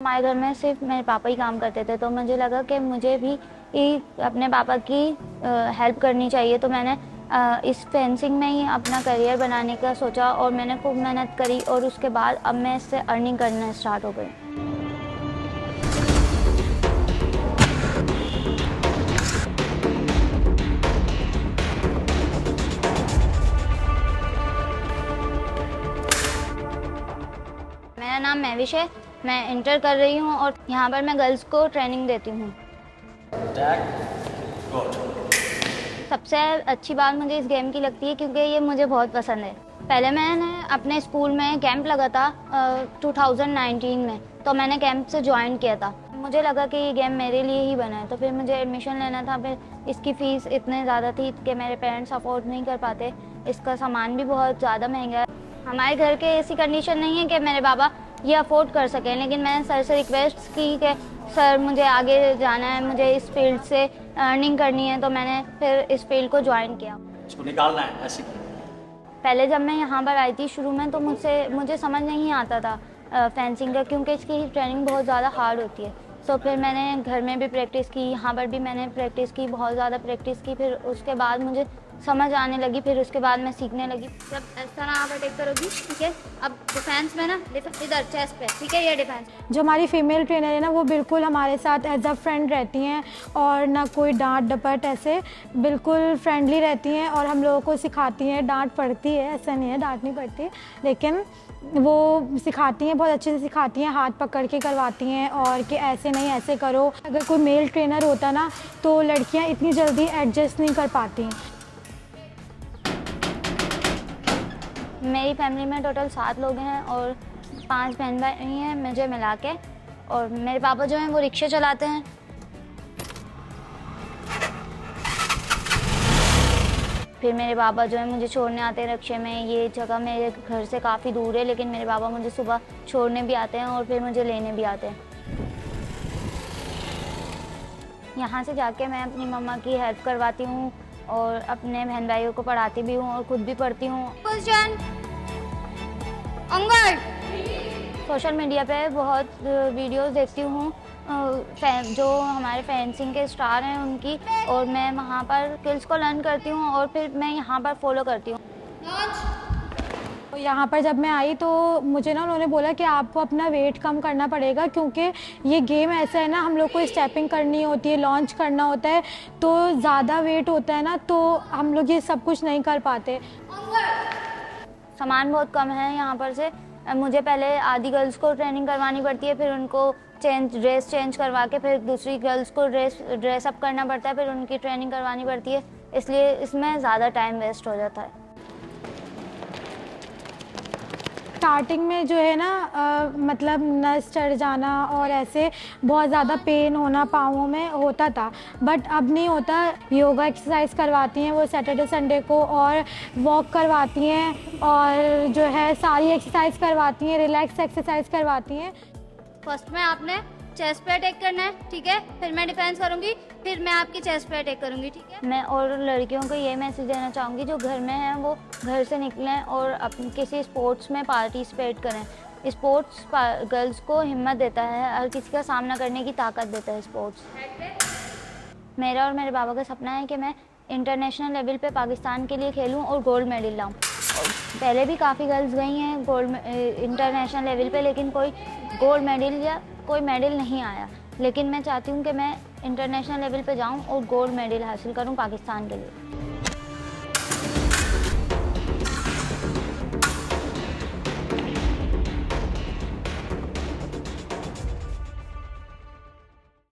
हमारे घर में सिर्फ मेरे पापा ही काम करते थे, तो मुझे लगा कि मुझे भी अपने पापा की हेल्प करनी चाहिए। तो मैंने इस फेंसिंग में ही अपना करियर बनाने का सोचा और मैंने खूब मेहनत करी और उसके बाद अब मैं इससे अर्निंग करना स्टार्ट हो गई। मेरा नाम महविश है, मैं इंटर कर रही हूँ और यहाँ पर मैं गर्ल्स को ट्रेनिंग देती हूँ। सबसे अच्छी बात मुझे इस गेम की लगती है क्योंकि ये मुझे बहुत पसंद है। पहले मैंने अपने स्कूल में कैंप लगा था 2019 में, तो मैंने कैंप से ज्वाइन किया था। मुझे लगा कि ये गेम मेरे लिए ही बना है, तो फिर मुझे एडमिशन लेना था। फिर इसकी फ़ीस इतने ज़्यादा थी कि मेरे पेरेंट्स अफोर्ड नहीं कर पाते। इसका सामान भी बहुत ज़्यादा महंगा है। हमारे घर के ऐसी कंडीशन नहीं है कि मेरे बाबा ये अफोर्ड कर सकें, लेकिन मैंने सर से रिक्वेस्ट की कि सर मुझे आगे जाना है, मुझे इस फील्ड से अर्निंग करनी है, तो मैंने फिर इस फील्ड को ज्वाइन किया। इसको निकालना है ऐसे। पहले जब मैं यहाँ पर आई थी शुरू में, तो मुझे समझ नहीं आता था फेंसिंग का, क्योंकि इसकी ट्रेनिंग बहुत ज़्यादा हार्ड होती है। तो फिर मैंने घर में भी प्रैक्टिस की, यहाँ पर भी मैंने प्रैक्टिस की, बहुत ज़्यादा प्रैक्टिस की। फिर उसके बाद मुझे समझ आने लगी, फिर उसके बाद मैं सीखने लगी। जब इस तरह आप अटैक करोगी, ठीक है, अब डिफेंस में ना इधर चेस्ट पे, ठीक है, ये डिफेंस। जो हमारी फीमेल ट्रेनर है ना, वो बिल्कुल हमारे साथ एज अ फ्रेंड रहती हैं और ना कोई डांट डपट, ऐसे बिल्कुल फ्रेंडली रहती हैं और हम लोगों को सिखाती हैं। डांट पड़ती है, ऐसा नहीं है डांट नहीं पड़ती, लेकिन वो सिखाती हैं, बहुत अच्छे से सिखाती हैं, हाथ पकड़ के करवाती हैं और कि ऐसे नहीं ऐसे करो। अगर कोई मेल ट्रेनर होता ना, तो लड़कियां इतनी जल्दी एडजस्ट नहीं कर पाती। मेरी फैमिली में टोटल 7 लोग हैं और 5 बहन भाई हैं मुझे मिला के। और मेरे पापा जो हैं वो रिक्शे चलाते हैं। फिर मेरे पापा जो है मुझे छोड़ने आते हैं रिक्शे में। ये जगह मेरे घर से काफ़ी दूर है, लेकिन मेरे पापा मुझे सुबह छोड़ने भी आते हैं और फिर मुझे लेने भी आते हैं। यहाँ से जाके मैं अपनी मम्मा की हेल्प करवाती हूँ और अपने बहन भाइयों को पढ़ाती भी हूँ और खुद भी पढ़ती हूँ। सोशल मीडिया पे बहुत वीडियोस देखती हूँ जो हमारे फेंसिंग के स्टार हैं उनकी, और मैं वहाँ पर स्किल्स को लर्न करती हूँ और फिर मैं यहाँ पर फॉलो करती हूँ। यहाँ पर जब मैं आई तो मुझे ना उन्होंने बोला कि आपको अपना वेट कम करना पड़ेगा, क्योंकि ये गेम ऐसा है ना, हम लोग को स्टेपिंग करनी होती है, लॉन्च करना होता है, तो ज़्यादा वेट होता है ना, तो हम लोग ये सब कुछ नहीं कर पाते। सामान बहुत कम है यहाँ पर से। मुझे पहले आधी गर्ल्स को ट्रेनिंग करवानी पड़ती है, फिर उनको ड्रेस चेंज करवा के फिर दूसरी गर्ल्स को ड्रेस अप करना पड़ता है, फिर उनकी ट्रेनिंग करवानी पड़ती है, इसलिए इसमें ज़्यादा टाइम वेस्ट हो जाता है। स्टार्टिंग में जो है ना मतलब नस चढ़ जाना और ऐसे बहुत ज़्यादा पेन होना पाँवों में होता था, बट अब नहीं होता। योगा एक्सरसाइज करवाती हैं वो सैटरडे संडे को, और वॉक करवाती हैं और जो है सारी एक्सरसाइज करवाती हैं, रिलैक्स एक्सरसाइज करवाती हैं। फर्स्ट में आपने चेस्ट पे अटैक करना है, ठीक है, फिर मैं डिफेंस करूंगी, फिर मैं आपकी चेस्ट पे अटैक करूंगी, ठीक है। मैं और लड़कियों को ये मैसेज देना चाहूँगी जो घर में हैं वो घर से निकलें और अपनी किसी स्पोर्ट्स में पार्टिसिपेट करें। स्पोर्ट्स गर्ल्स को हिम्मत देता है, हर किसी का सामना करने की ताकत देता है स्पोर्ट्स। मेरा और मेरे बाबा का सपना है कि मैं इंटरनेशनल लेवल पे पाकिस्तान के लिए खेलूँ और गोल्ड मेडल लाऊँ। पहले भी काफ़ी गर्ल्स गई हैं इंटरनेशनल लेवल पे, लेकिन कोई गोल्ड मेडल या कोई मेडल नहीं आया। लेकिन मैं चाहती हूँ कि मैं इंटरनेशनल लेवल पे जाऊँ और गोल्ड मेडल हासिल करूँ पाकिस्तान के लिए।